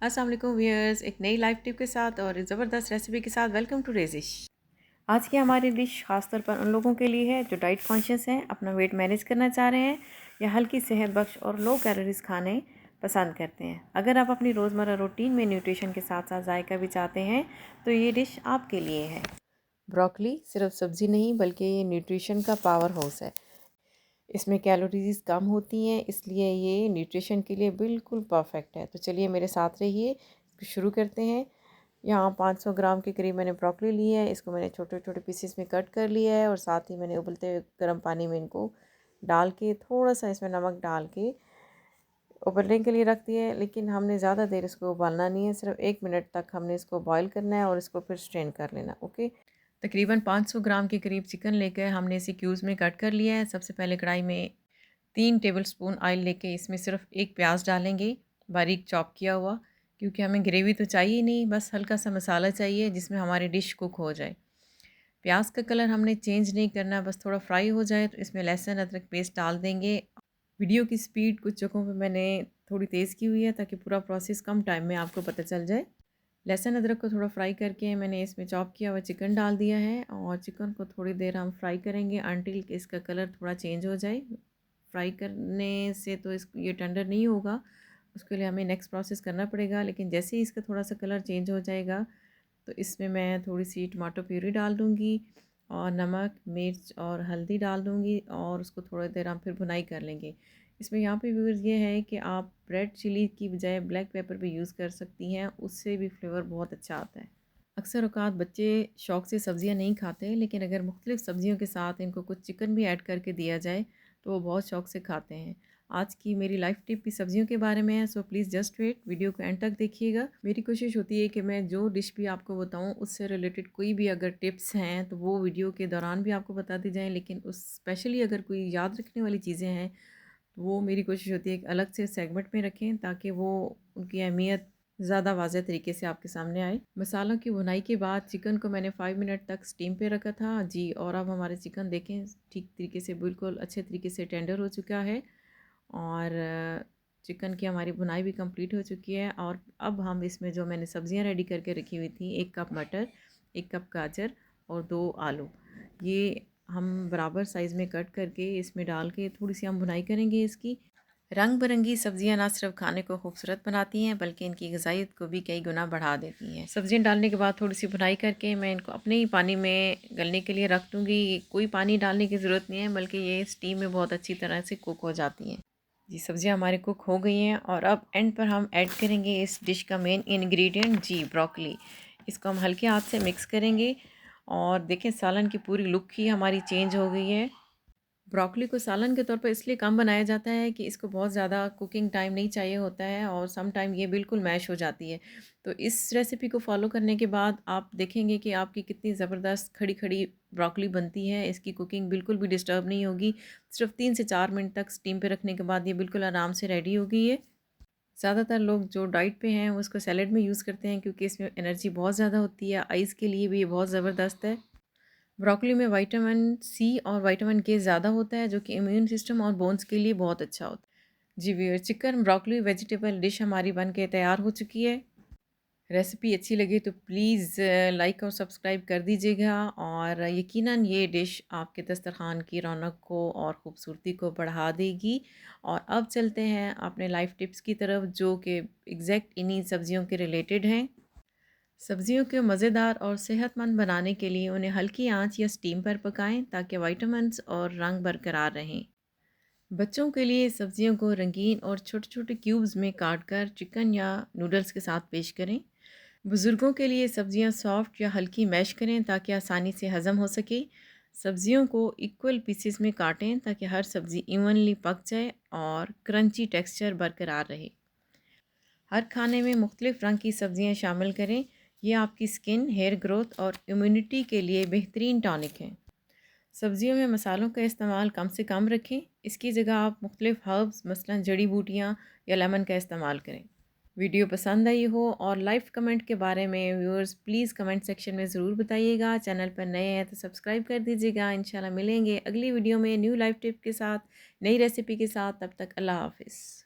अस्सलाम वालेकुम व्यूअर्स, एक नई लाइव टिप के साथ और ज़बरदस्त रेसिपी के साथ वेलकम टू रेजिश। आज की हमारी डिश खासतौर पर उन लोगों के लिए है जो डाइट कॉन्शियस हैं, अपना वेट मैनेज करना चाह रहे हैं या हल्की सेहत बख्श और लो कैलोरीज खाने पसंद करते हैं। अगर आप अपनी रोज़मर्रा रूटीन में न्यूट्रिशन के साथ साथ जायका भी चाहते हैं तो ये डिश आपके लिए है। ब्रोकली सिर्फ सब्ज़ी नहीं बल्कि ये न्यूट्रिशन का पावर हाउस है। इसमें कैलोरीज कम होती हैं, इसलिए ये न्यूट्रिशन के लिए बिल्कुल परफेक्ट है। तो चलिए मेरे साथ रहिए, शुरू करते हैं। यहाँ 500 ग्राम के करीब मैंने ब्रोकली ली है। इसको मैंने छोटे छोटे पीसेस में कट कर लिया है और साथ ही मैंने उबलते हुए गर्म पानी में इनको डाल के थोड़ा सा इसमें नमक डाल के उबलने के लिए रख दिया है। लेकिन हमने ज़्यादा देर इसको उबालना नहीं है, सिर्फ 1 मिनट तक हमने इसको बॉईल करना है और इसको फिर स्ट्रेन कर लेना। ओके, तकरीबन 500 ग्राम के करीब चिकन लेकर हमने इसे क्यूब्स में कट कर लिया है। सबसे पहले कढ़ाई में 3 टेबलस्पून ऑयल लेके इसमें सिर्फ एक प्याज डालेंगे, बारीक चॉप किया हुआ, क्योंकि हमें ग्रेवी तो चाहिए नहीं, बस हल्का सा मसाला चाहिए जिसमें हमारी डिश कुक हो जाए। प्याज का कलर हमने चेंज नहीं करना, बस थोड़ा फ्राई हो जाए तो इसमें लहसुन अदरक पेस्ट डाल देंगे। वीडियो की स्पीड कुछ जगहों पे मैंने थोड़ी तेज़ की हुई है ताकि पूरा प्रोसेस कम टाइम में आपको पता चल जाए। लहसुन अदरक को थोड़ा फ्राई करके मैंने इसमें चॉप किया हुआ चिकन डाल दिया है और चिकन को थोड़ी देर हम फ्राई करेंगे अनटिल इसका कलर थोड़ा चेंज हो जाए। फ्राई करने से तो ये टेंडर नहीं होगा, उसके लिए हमें नेक्स्ट प्रोसेस करना पड़ेगा। लेकिन जैसे ही इसका थोड़ा सा कलर चेंज हो जाएगा तो इसमें मैं थोड़ी सी टमाटो प्यूरी डाल दूँगी और नमक मिर्च और हल्दी डाल दूँगी और उसको थोड़ी देर हम फिर भुनाई कर लेंगे। इसमें यहाँ पे व्यूअर्स ये है कि आप रेड चिली की बजाय ब्लैक पेपर भी यूज़ कर सकती हैं, उससे भी फ्लेवर बहुत अच्छा आता है। अक्सर औक़ात बच्चे शौक़ से सब्ज़ियाँ नहीं खाते, लेकिन अगर मुख्तलिफ़ सब्ज़ियों के साथ इनको कुछ चिकन भी ऐड करके दिया जाए तो वो बहुत शौक़ से खाते हैं। आज की मेरी लाइफ टिप भी सब्ज़ियों के बारे में है, so please just wait, video को एंड तक देखिएगा। मेरी कोशिश होती है कि मैं जो डिश भी आपको बताऊँ उससे रिलेटेड कोई भी अगर टिप्स हैं तो वो वीडियो के दौरान भी आपको बता दी जाएँ, लेकिन उस स्पेशली अगर कोई याद रखने वाली चीज़ें हैं तो वो मेरी कोशिश होती है कि अलग से सेगमेंट में रखें ताकि वो उनकी अहमियत ज़्यादा वाज़ेह तरीके से आपके सामने आए। मसालों की भुनाई के बाद चिकन को मैंने 5 मिनट तक स्टीम पे रखा था जी, और अब हमारे चिकन देखें ठीक तरीके से बिल्कुल अच्छे तरीके से टेंडर हो चुका है और चिकन की हमारी भुनाई भी कंप्लीट हो चुकी है। और अब हम इसमें जो मैंने सब्ज़ियाँ रेडी करके रखी हुई थी, 1 कप मटर, 1 कप गाजर और 2 आलू, ये हम बराबर साइज़ में कट करके इसमें डाल के थोड़ी सी हम भुनाई करेंगे इसकी। रंग बिरंगी सब्जियां ना सिर्फ खाने को खूबसूरत बनाती हैं बल्कि इनकी ग़िज़ाइयत को भी कई गुना बढ़ा देती हैं। सब्जियां डालने के बाद थोड़ी सी भुनाई करके मैं इनको अपने ही पानी में गलने के लिए रख दूँगी। कोई पानी डालने की ज़रूरत नहीं है, बल्कि ये स्टीम में बहुत अच्छी तरह से कुक हो जाती हैं। जी, सब्जियां हमारी कुक हो गई हैं और अब एंड पर हम ऐड करेंगे इस डिश का मेन इंग्रेडिएंट जी, ब्रोकली। इसको हम हल्के हाथ से मिक्स करेंगे और देखें सालन की पूरी लुक ही हमारी चेंज हो गई है। ब्रोकली को सालन के तौर पर इसलिए कम बनाया जाता है कि इसको बहुत ज़्यादा कुकिंग टाइम नहीं चाहिए होता है और सम टाइम ये बिल्कुल मैश हो जाती है। तो इस रेसिपी को फॉलो करने के बाद आप देखेंगे कि आपकी कितनी ज़बरदस्त खड़ी खड़ी ब्रोकली बनती है। इसकी कुकिंग बिल्कुल भी डिस्टर्ब नहीं होगी। सिर्फ 3 से 4 मिनट तक स्टीम पे रखने के बाद ये बिल्कुल आराम से रेडी हो गई है। ज़्यादातर लोग जो डाइट पे हैं वो इसको सैलेड में यूज़ करते हैं क्योंकि इसमें एनर्जी बहुत ज़्यादा होती है। आइज़ के लिए भी ये बहुत ज़बरदस्त है। ब्रोकली में विटामिन सी और विटामिन के ज़्यादा होता है जो कि इम्यून सिस्टम और बोन्स के लिए बहुत अच्छा होता है। जी viewer, chicken broccoli vegetable dish हमारी बन के तैयार हो चुकी है। रेसिपी अच्छी लगी तो प्लीज़ लाइक और सब्सक्राइब कर दीजिएगा और यकीनन ये डिश आपके दस्तरखान की रौनक को और ख़ूबसूरती को बढ़ा देगी। और अब चलते हैं अपने लाइफ टिप्स की तरफ जो कि एग्जैक्ट इन्हीं सब्जियों के रिलेटेड हैं। सब्जियों को मज़ेदार और सेहतमंद बनाने के लिए उन्हें हल्की आंच या स्टीम पर पकाएं ताकि विटामिन्स और रंग बरकरार रहें। बच्चों के लिए सब्जियों को रंगीन और छोटे छोटे क्यूब्स में काट कर चिकन या नूडल्स के साथ पेश करें। बुज़ुर्गों के लिए सब्जियां सॉफ्ट या हल्की मैश करें ताकि आसानी से हज़म हो सके। सब्जियों को इक्वल पीसेस में काटें ताकि हर सब्ज़ी इवनली पक जाए और क्रंची टेक्सचर बरकरार रहे। हर खाने में मुख्तलिफ़ रंग की सब्जियां शामिल करें। ये आपकी स्किन, हेयर ग्रोथ और इम्यूनिटी के लिए बेहतरीन टॉनिक हैं। सब्जियों में मसालों का इस्तेमाल कम से कम रखें। इसकी जगह आप मुख्तलिफ़ हर्ब्स मसलन जड़ी बूटियाँ या लेमन का इस्तेमाल करें। वीडियो पसंद आई हो और लाइव कमेंट के बारे में व्यूअर्स प्लीज़ कमेंट सेक्शन में ज़रूर बताइएगा। चैनल पर नए हैं तो सब्सक्राइब कर दीजिएगा। इंशाल्लाह मिलेंगे अगली वीडियो में न्यू लाइव टिप के साथ, नई रेसिपी के साथ। तब तक अल्लाह हाफ़िज़।